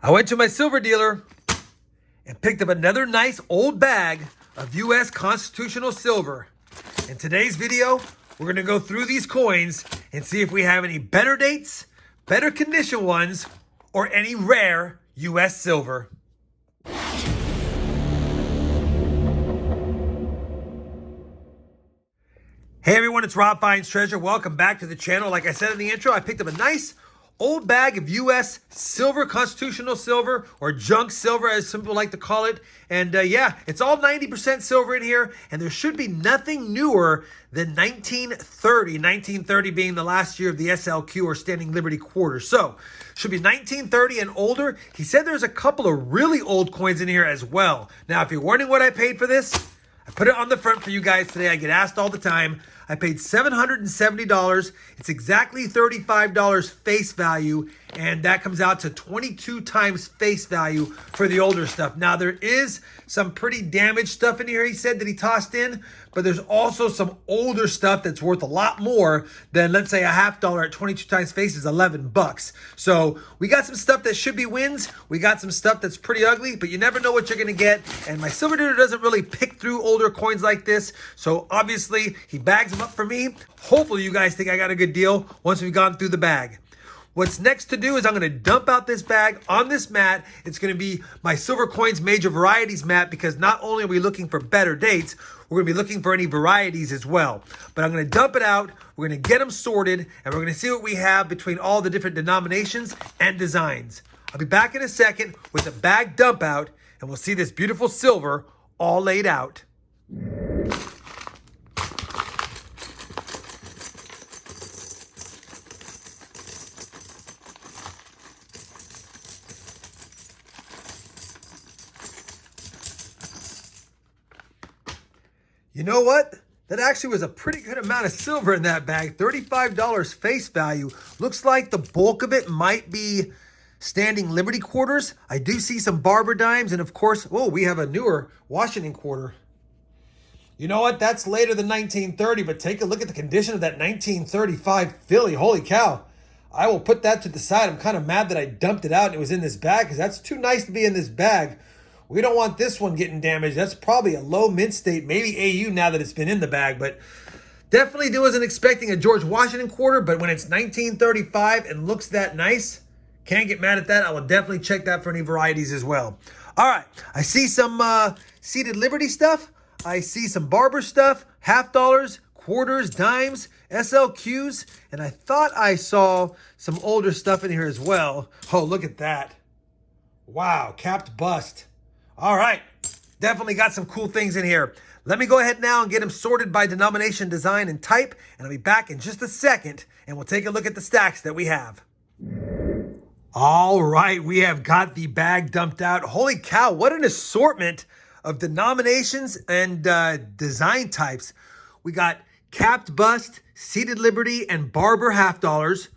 I went to my silver dealer and picked up another nice old bag of U.S. constitutional silver. In today's video, we're going to go through these coins and see if we have any better dates, better condition ones, or any rare U.S. silver. Hey everyone, it's RobFindsTreasure. Welcome back to the channel. Like I said in the intro, I picked up a nice old bag of U.S. silver, constitutional silver, or junk silver as some people like to call it. And yeah, it's all 90% silver in here, and there should be nothing newer than 1930 being the last year of the SLQ, or Standing Liberty Quarter. So, should be 1930 and older. He said there's a couple of really old coins in here as well. Now, if you're wondering what I paid for this, I put it on the front for you guys today. I get asked all the time. I paid $770. It's exactly $35 face value, and that comes out to 22 times face value for the older stuff. Now, there is some pretty damaged stuff in here, he said, that he tossed in, but there's also some older stuff that's worth a lot more than, let's say, a $50 at 22 times face is 11 bucks. So we got some stuff that should be wins. We got some stuff that's pretty ugly, but you never know what you're going to get. And my silver dealer doesn't really pick through older coins like this. So obviously he bags them up for me. Hopefully you guys think I got a good deal once we've gone through the bag. What's next to do is I'm going to dump out this bag on this mat. It's going to be my Silver Coins Major Varieties mat, because not only are we looking for better dates, we're going to be looking for any varieties as well. But I'm going to dump it out. We're going to get them sorted, and we're going to see what we have between all the different denominations and designs. I'll be back in a second with the bag dump out, and we'll see this beautiful silver all laid out. You know what? That actually was a pretty good amount of silver in that bag. $35 face value. Looks like the bulk of it might be Standing Liberty quarters. I do see some Barber dimes, and of course, oh, we have a newer Washington quarter. You know what? That's later than 1930, but take a look at the condition of that 1935 Philly. Holy cow. I will put that to the side. I'm kind of mad that I dumped it out and it was in this bag, because that's too nice to be in this bag. We don't want this one getting damaged. That's probably a low mint state, maybe AU now that it's been in the bag, but definitely wasn't expecting a George Washington quarter, but when it's 1935 and looks that nice, can't get mad at that. I will definitely check that for any varieties as well. All right, I see some Seated Liberty stuff. I see some Barber stuff, $50, quarters, dimes, SLQs, and I thought I saw some older stuff in here as well. Oh, look at that. Wow, capped bust. All right, definitely got some cool things in here. Let me go ahead now and get them sorted by denomination, design, and type, and I'll be back in just a second, and we'll take a look at the stacks that we have. All right, we have got the bag dumped out. Holy cow, what an assortment of denominations and design types. We got capped bust, Seated Liberty, and Barber $50.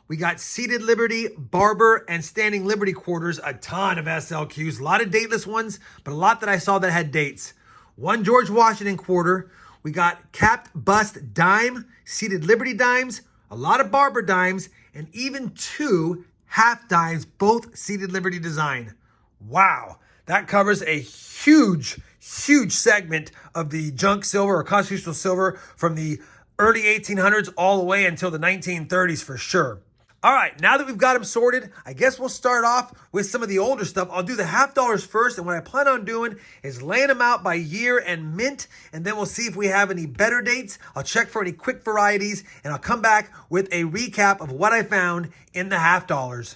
We got Seated Liberty, Barber, and Standing Liberty quarters, a ton of SLQs, a lot of dateless ones, but a lot that I saw that had dates. One George Washington quarter. We got capped bust dime, Seated Liberty dimes, a lot of Barber dimes, and even two half dimes, both Seated Liberty design. Wow, that covers a huge segment of the junk silver or constitutional silver from the early 1800s all the way until the 1930s for sure. All right, now that we've got them sorted, I guess we'll start off with some of the older stuff. I'll do the $50 first, and what I plan on doing is laying them out by year and mint, and then we'll see if we have any better dates. I'll check for any quick varieties, and I'll come back with a recap of what I found in the $50.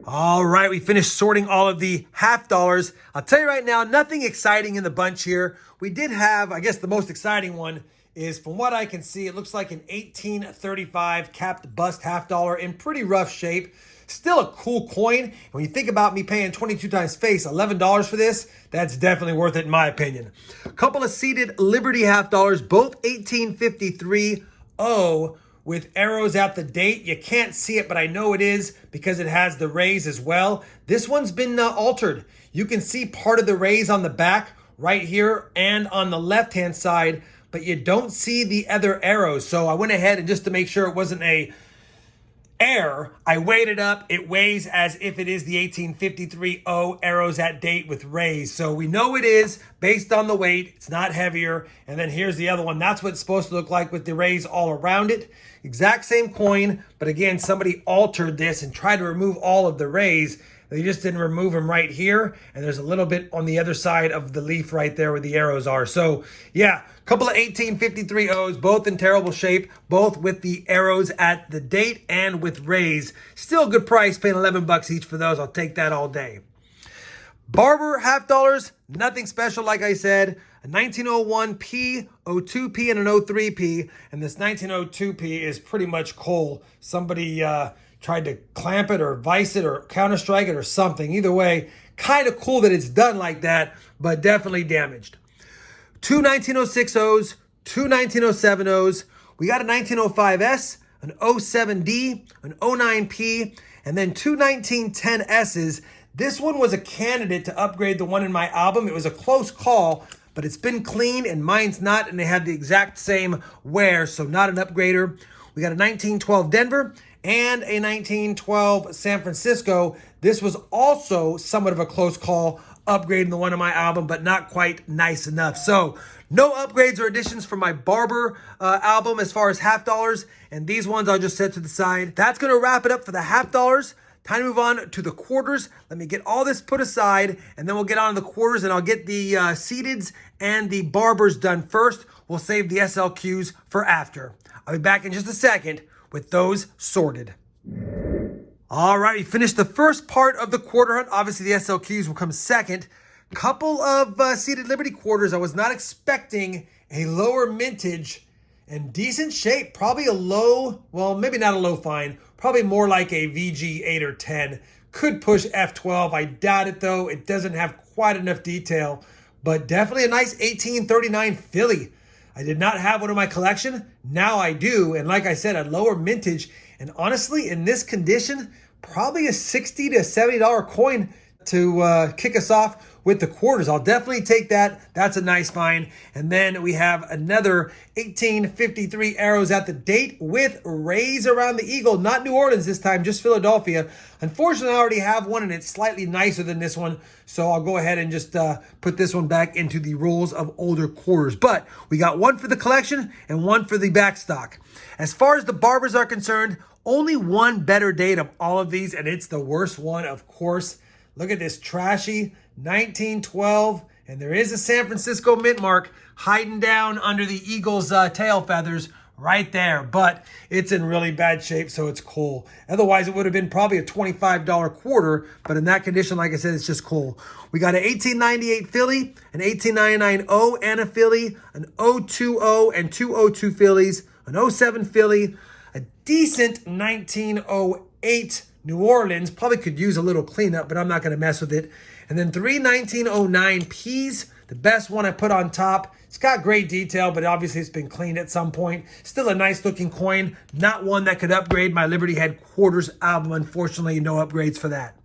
All right, we finished sorting all of the $50. I'll tell you right now, nothing exciting in the bunch here. We did have, I guess the most exciting one is, from what I can see, it looks like an 1835 capped bust $50 in pretty rough shape. Still a cool coin. And when you think about me paying 22 times face, $11 for this, that's definitely worth it in my opinion. A couple of Seated Liberty $50, both 1853 O with arrows at the date. You can't see it, but I know it is because it has the rays as well. This one's been altered. You can see part of the rays on the back right here and on the left-hand side, but you don't see the other arrows. So I went ahead and just to make sure it wasn't a Error, I weighed it up. It weighs as if it is the 1853 O arrows at date with rays. So we know it is based on the weight. It's not heavier. And then here's the other one. That's what it's supposed to look like with the rays all around it. Exact same coin. But again, somebody altered this and tried to remove all of the rays. They just didn't remove them right here. And there's a little bit on the other side of the leaf right there where the arrows are. So yeah, a couple of 1853 O's, both in terrible shape, both with the arrows at the date and with rays. Still a good price, paying 11 bucks each for those. I'll take that all day. Barber half dollars, nothing special like I said. A 1901P, 02P, and an 03P. And this 1902P is pretty much coal. Somebody tried to clamp it or vise it or counter strike it or something. Either way, kind of cool that it's done like that, but definitely damaged. Two 1906 O's, two 1907 O's. We got a 1905S, an 07D, an 09P, and then two 1910 S's. This one was a candidate to upgrade the one in my album. It was a close call, but it's been cleaned and mine's not, and they have the exact same wear, so not an upgrader. We got a 1912 Denver and a 1912 San Francisco. This was also somewhat of a close call, upgrading the one on my album, but not quite nice enough. So no upgrades or additions for my Barber album as far as half dollars, and these ones I'll just set to the side. That's going to wrap it up for the half dollars. Time to move on to the quarters. Let me get all this put aside, and then we'll get on to the quarters, and I'll get the seededs and the Barbers done first. We'll save the SLQs for after. I'll be back in just a second with those sorted. All right, we finished the first part of the quarter hunt. Obviously, the SLQs will come second. Couple of seeded Liberty quarters. I was not expecting a lower mintage and decent shape. Probably a low, well, maybe not a low fine. Probably more like a VG 8 or 10. Could push F12. I doubt it, though. It doesn't have quite enough detail. But definitely a nice 1839 Philly. I did not have one in my collection. Now I do. And like I said, a lower mintage. And honestly, in this condition, probably a $60 to $70 coin to kick us off with the quarters. I'll definitely take that. That's a nice find. And then we have another 1853 arrows at the date with rays around the eagle. Not New Orleans this time, just Philadelphia. Unfortunately, I already have one and it's slightly nicer than this one. So I'll go ahead and just put this one back into the rolls of older quarters. But we got one for the collection and one for the back stock. As far as the Barbers are concerned, only one better date of all of these, and it's the worst one, of course. Look at this trashy 1912, and there is a San Francisco mint mark hiding down under the eagle's tail feathers right there, but it's in really bad shape, so it's cool. Otherwise, it would have been probably a $25 quarter, but in that condition, like I said, it's just cool. We got an 1898 Philly, an 1899 O and a Philly, an 020 and two 02 Phillies, an 07 Philly, a decent 1908 New Orleans. Probably could use a little cleanup, but I'm not going to mess with it. And then three 1909 P's, the best one I put on top. It's got great detail, but obviously it's been cleaned at some point. Still a nice looking coin. Not one that could upgrade my Liberty Head Quarters album. Unfortunately, no upgrades for that.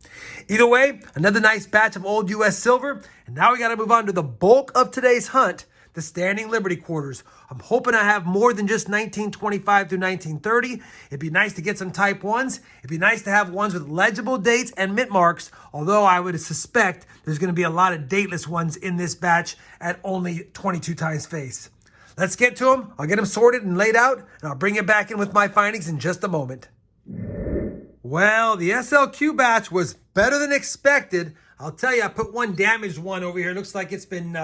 Either way, another nice batch of old US silver. And now we got to move on to the bulk of today's hunt, the Standing Liberty Quarters. I'm hoping I have more than just 1925 through 1930. It'd be nice to get some Type 1s. It'd be nice to have ones with legible dates and mint marks, although I would suspect there's going to be a lot of dateless ones in this batch at only 22 times face. Let's get to them. I'll get them sorted and laid out, and I'll bring you back in with my findings in just a moment. Well, the SLQ batch was better than expected. I'll tell you, I put one damaged one over here. It looks like it's been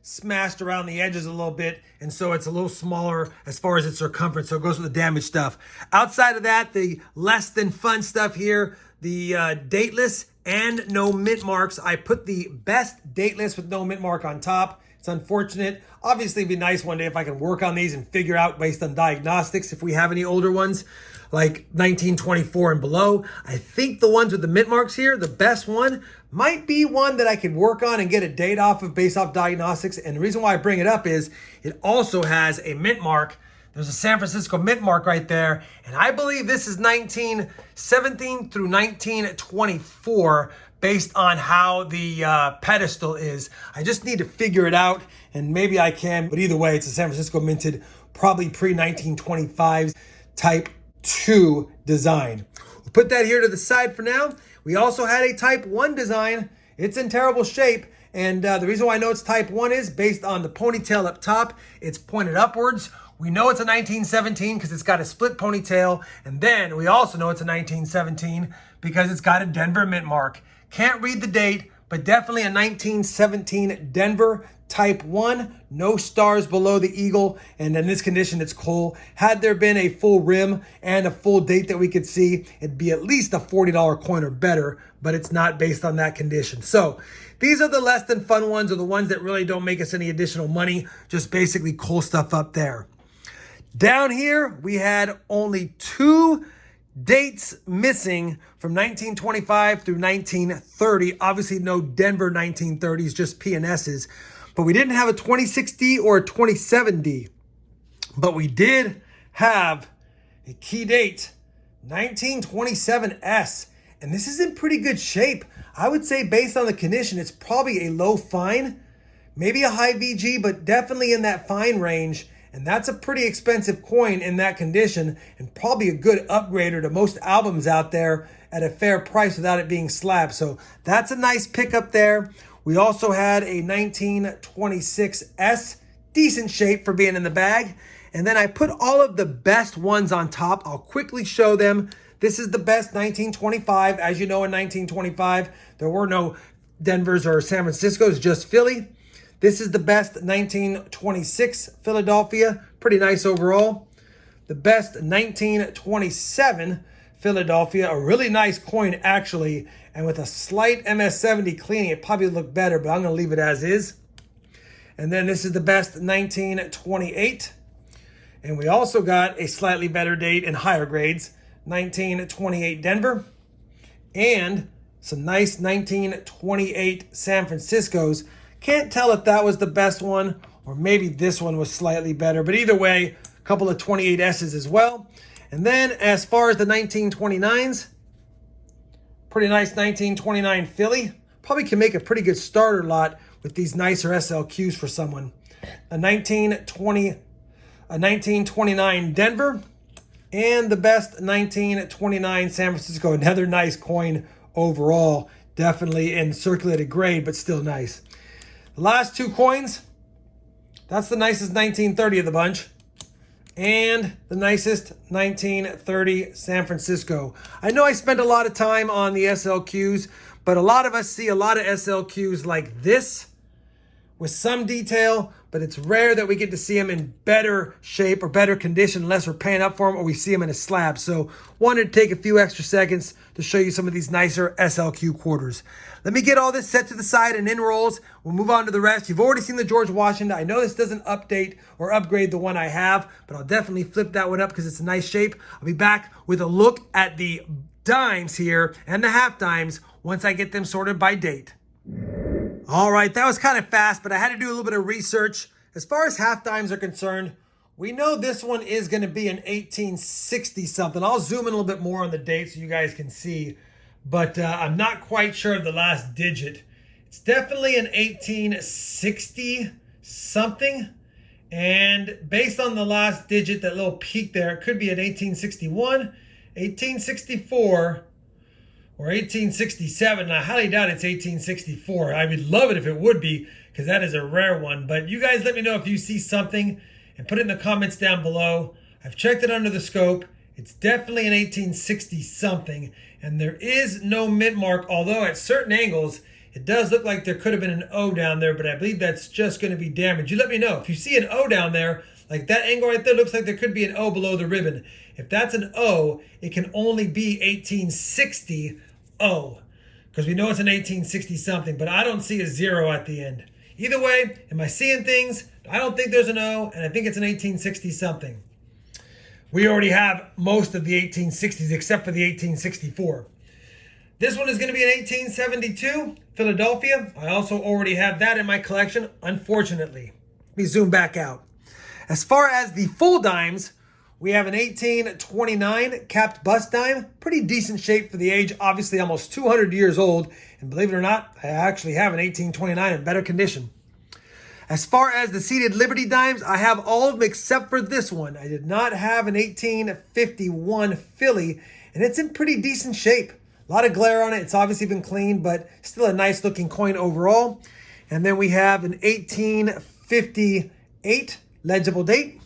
smashed around the edges a little bit, and so it's a little smaller as far as its circumference, so it goes with the damaged stuff. Outside of that, the less than fun stuff here, the dateless and no mint marks. I put the best dateless with no mint mark on top. It's unfortunate. Obviously, it'd be nice one day if I can work on these and figure out based on diagnostics if we have any older ones like 1924 and below. I think the ones with the mint marks here, the best one, might be one that I could work on and get a date off of based off diagnostics. And the reason why I bring it up is it also has a mint mark. There's a San Francisco mint mark right there. And I believe this is 1917 through 1924 based on how the pedestal is. I just need to figure it out, and maybe I can. But either way, it's a San Francisco minted, probably pre-1925 type 2 design. We'll put that here to the side for now. We also had a Type 1 design. It's in terrible shape. And the reason why I know it's Type 1 is based on the ponytail up top. It's pointed upwards. We know it's a 1917 because it's got a split ponytail. And then we also know it's a 1917 because it's got a Denver mint mark. Can't read the date, but definitely a 1917 Denver Type 1. No stars below the eagle. And in this condition, it's coal. Had there been a full rim and a full date that we could see, it'd be at least a $40 coin or better, but it's not based on that condition. So these are the less than fun ones, or the ones that really don't make us any additional money, just basically cool stuff up there. Down here, we had only 2 dates missing from 1925 through 1930. Obviously, no Denver 1930s, just P&S's. But we didn't have a 26D or a 27D. But we did have a key date, 1927S. And this is in pretty good shape. I would say based on the condition, it's probably a low fine, maybe a high VG, but definitely in that fine range. And that's a pretty expensive coin in that condition, and probably a good upgrader to most albums out there at a fair price without it being slabbed. So that's a nice pickup there. We also had a 1926S, decent shape for being in the bag. And then I put all of the best ones on top. I'll quickly show them. This is the best 1925. As you know, in 1925, there were no Denvers or San Franciscos, just Philly. This is the best 1926 Philadelphia. Pretty nice overall. The best 1927 Philadelphia. A really nice coin, actually. And with a slight MS-70 cleaning, it probably would look better, but I'm going to leave it as is. And then this is the best 1928. And we also got a slightly better date in higher grades, 1928 Denver. And some nice 1928 San Franciscos. Can't tell if that was the best one or maybe this one was slightly better. But either way, a couple of 28S's as well. And then as far as the 1929s, pretty nice 1929 Philly. Probably can make a pretty good starter lot with these nicer SLQs for someone. A 1929 Denver. And the best 1929 San Francisco. Another nice coin overall. Definitely in circulated grade, but still nice. The last 2 coins, that's the nicest 1930 of the bunch. And the nicest 1930 San Francisco. I know I spent a lot of time on the SLQs, but a lot of us see a lot of SLQs like this with some detail, but it's rare that we get to see them in better shape or better condition unless we're paying up for them or we see them in a slab. So wanted to take a few extra seconds to show you some of these nicer SLQ quarters. Let me get all this set to the side and in rolls. We'll move on to the rest. You've already seen the George Washington. I know this doesn't update or upgrade the one I have, but I'll definitely flip that one up because it's a nice shape. I'll be back with a look at the dimes here and the half dimes once I get them sorted by date. All right, that was kind of fast, but I had to do a little bit of research. As far as half dimes are concerned, we know this one is going to be an 1860 something. I'll zoom in a little bit more on the date so you guys can see, but I'm not quite sure of the last digit. It's definitely an 1860 something, and based on the last digit, that little peak there, it could be an 1861, 1864, or 1867. I highly doubt it's 1864. I would love it if it would be, because that is a rare one. But you guys let me know if you see something and put it in the comments down below. I've checked it under the scope. It's definitely an 1860 something. And there is no mint mark, although at certain angles, it does look like there could have been an O down there, but I believe that's just going to be damage. You let me know. If you see an O down there, like that angle right there, looks like there could be an O below the ribbon. If that's an O, it can only be 1860 O, because we know it's an 1860 something, but I don't see a 0 at the end. Either way, am I seeing things? I don't think there's an O, and I think it's an 1860 something. We already have most of the 1860s except for the 1864. This one is going to be an 1872 Philadelphia. I also already have that in my collection, unfortunately. Let me zoom back out. As far as the full dimes, we have an 1829 capped bust dime. Pretty decent shape for the age, obviously almost 200 years old. And believe it or not, I actually have an 1829 in better condition. As far as the seated Liberty Dimes, I have all of them except for this one. I did not have an 1851 Philly, and it's in pretty decent shape. A lot of glare on it. It's obviously been cleaned, but still a nice looking coin overall. And then we have an 1858 legible date,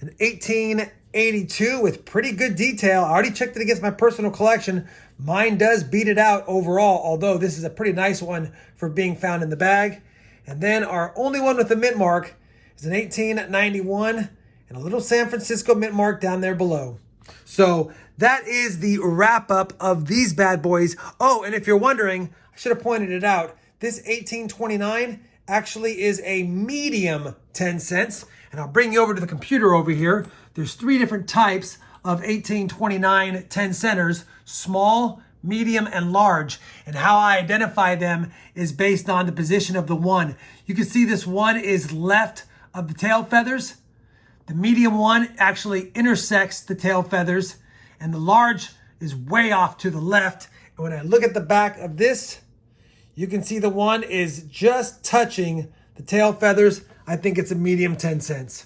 an 1882 with pretty good detail. I already checked it against my personal collection. Mine does beat it out overall, although this is a pretty nice one for being found in the bag. And then our only one with a mint mark is an 1891 and a little San Francisco mint mark down there below. So that is the wrap up of these bad boys. Oh, and if you're wondering, I should have pointed it out. This 1829 actually is a medium 10 cents. And I'll bring you over to the computer over here. There's 3 different types of 1829 10 centers: small, medium, and large. And how I identify them is based on the position of the one. You can see this one is left of the tail feathers. The medium one actually intersects the tail feathers, and the large is way off to the left. And when I look at the back of this, you can see the one is just touching the tail feathers. I think it's a medium 10 cents.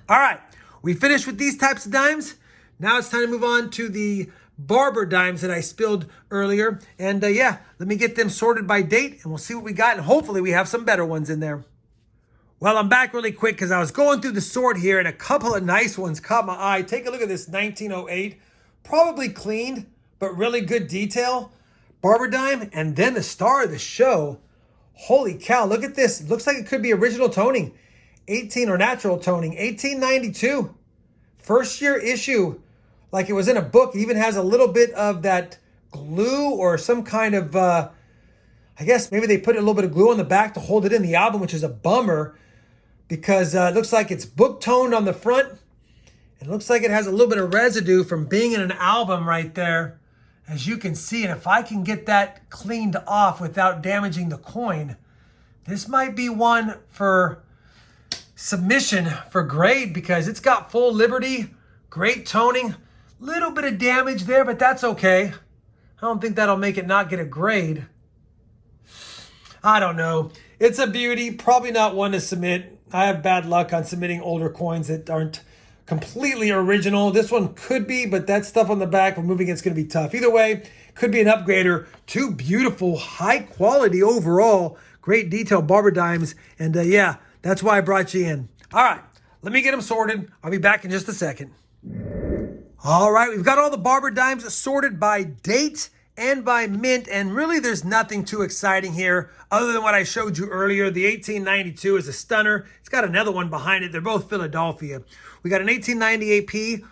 All right, we finished with these types of dimes. Now it's time to move on to the barber dimes that I spilled earlier. And yeah, let me get them sorted by date and we'll see what we got. And hopefully we have some better ones in there. Well, I'm back really quick because I was going through the sort here and a couple of nice ones caught my eye. Take a look at this 1908. Probably cleaned, but really good detail. Barber dime, and then the star of the show. Holy cow, look at this. It looks like it could be original toning. 18 or natural toning, 1892. First year issue, like it was in a book. It even has a little bit of that glue or some kind of, I guess maybe they put a little bit of glue on the back to hold it in the album, which is a bummer because it looks like it's book toned on the front. It looks like it has a little bit of residue from being in an album right there, as you can see. And if I can get that cleaned off without damaging the coin, this might be one for submission for grade because it's got full Liberty, great toning, little bit of damage there, but that's okay. I don't think that'll make it not get a grade. I don't know. It's a beauty, probably not one to submit. I have bad luck on submitting older coins that aren't completely original. This one could be, but that stuff on the back, removing it's going to be tough. Either way, could be an upgrader. 2 beautiful, high quality overall, great detail barber dimes. And yeah, that's why I brought you in. All right, let me get them sorted. I'll be back in just a second. All right, we've got all the barber dimes sorted by date and by mint, and really there's nothing too exciting here other than what I showed you earlier. The 1892 is a stunner. It's got another one behind it. They're both Philadelphia. We got an 1898P,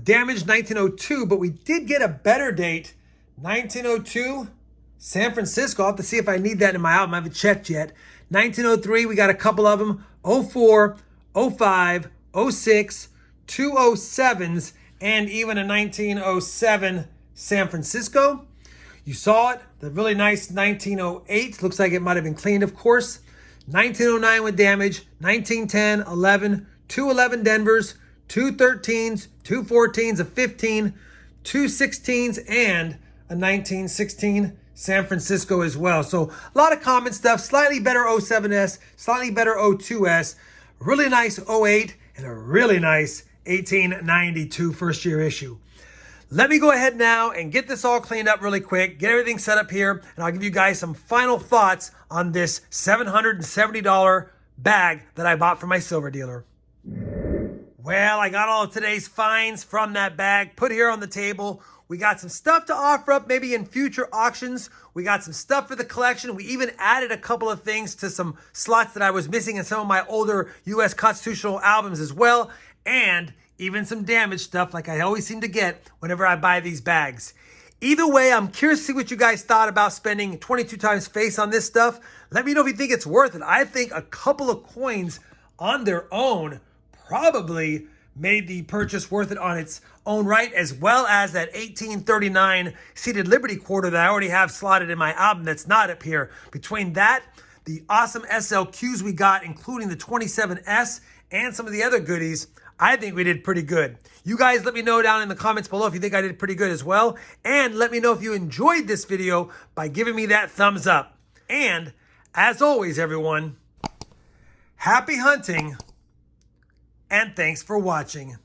damaged 1902, but we did get a better date, 1902, San Francisco. I'll have to see if I need that in my album. I haven't checked yet. 1903, we got a couple of them, 04, 05, 06, 207s, and even a 1907 San Francisco. You saw it, the really nice 1908. Looks like it might have been cleaned, of course. 1909 with damage, 1910, 11, 211 Denvers, 2 13s, 2 14s, a 15, 2 16s, and a 1916 San Francisco as well. So a lot of common stuff, slightly better 07S, slightly better 02S, really nice 08, and a really nice 1892 first year issue. Let me go ahead now and get this all cleaned up really quick, get everything set up here, and I'll give you guys some final thoughts on this $770 bag that I bought from my silver dealer. Well, I got all of today's finds from that bag put here on the table. We got some stuff to offer up maybe in future auctions. We got some stuff for the collection. We even added a couple of things to some slots that I was missing in some of my older U.S. constitutional albums as well. And even some damaged stuff like I always seem to get whenever I buy these bags. Either way, I'm curious to see what you guys thought about spending 22 times face on this stuff. Let me know if you think it's worth it. I think a couple of coins on their own probably made the purchase worth it on its own right, as well as that 1839 seated Liberty quarter that I already have slotted in my album that's not up here. Between that, the awesome SLQs we got, including the 27S and some of the other goodies, I think we did pretty good. You guys let me know down in the comments below if you think I did pretty good as well. And let me know if you enjoyed this video by giving me that thumbs up. And as always, everyone, Happy hunting, and thanks for watching.